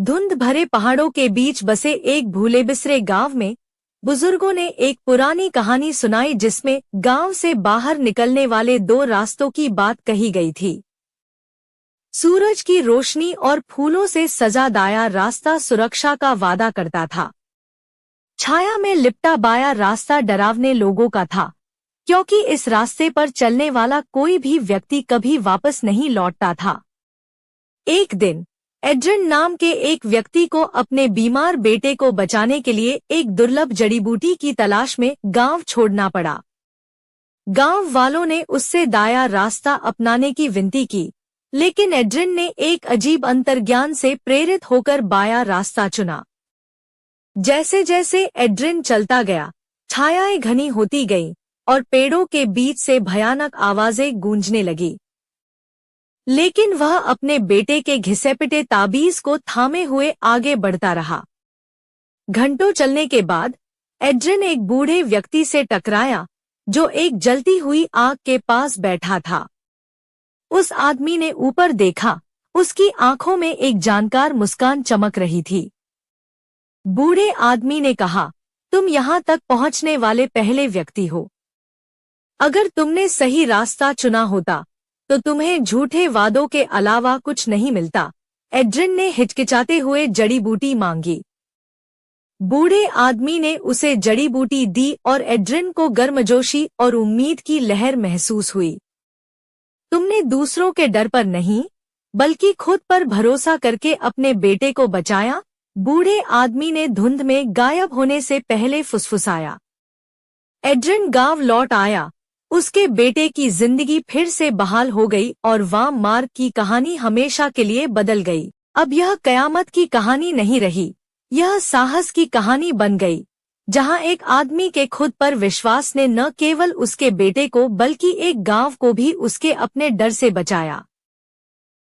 धुंध भरे पहाड़ों के बीच बसे एक भूले बिसरे गांव में बुजुर्गों ने एक पुरानी कहानी सुनाई जिसमें गांव से बाहर निकलने वाले दो रास्तों की बात कही गई थी। सूरज की रोशनी और फूलों से सजा दाया रास्ता सुरक्षा का वादा करता था। छाया में लिपटा बाया रास्ता डरावने लोगों का था, क्योंकि इस रास्ते पर चलने वाला कोई भी व्यक्ति कभी वापस नहीं लौटता था। एक दिन एड्रिन नाम के एक व्यक्ति को अपने बीमार बेटे को बचाने के लिए एक दुर्लभ जड़ी बूटी की तलाश में गांव छोड़ना पड़ा। गांव वालों ने उससे दाया रास्ता अपनाने की विनती की, लेकिन एड्रिन ने एक अजीब अंतर्ज्ञान से प्रेरित होकर बाया रास्ता चुना। जैसे जैसे एड्रिन चलता गया, छायाएं घनी होती गईं और पेड़ों के बीच से भयानक आवाजें गूंजने लगी। लेकिन वह अपने बेटे के घिसे-पिटे ताबीज को थामे हुए आगे बढ़ता रहा। घंटों चलने के बाद एड्रिन एक बूढ़े व्यक्ति से टकराया जो एक जलती हुई आग के पास बैठा था। उस आदमी ने ऊपर देखा, उसकी आंखों में एक जानकार मुस्कान चमक रही थी। बूढ़े आदमी ने कहा, तुम यहाँ तक पहुँचने वाले पहले व्यक्ति हो। अगर तुमने सही रास्ता चुना होता तो तुम्हें झूठे वादों के अलावा कुछ नहीं मिलता। एड्रिन ने हिचकिचाते हुए जड़ी बूटी मांगी। बूढ़े आदमी ने उसे जड़ी बूटी दी और एड्रिन को गर्मजोशी और उम्मीद की लहर महसूस हुई। तुमने दूसरों के डर पर नहीं, बल्कि खुद पर भरोसा करके अपने बेटे को बचाया, बूढ़े आदमी ने धुंध में गायब होने से पहले फुसफुसाया। एड्रिन गांव लौट आया, उसके बेटे की जिंदगी फिर से बहाल हो गई और वाम मार्ग की कहानी हमेशा के लिए बदल गई। अब यह कयामत की कहानी नहीं रही, यह साहस की कहानी बन गई, जहां एक आदमी के खुद पर विश्वास ने न केवल उसके बेटे को बल्कि एक गांव को भी उसके अपने डर से बचाया।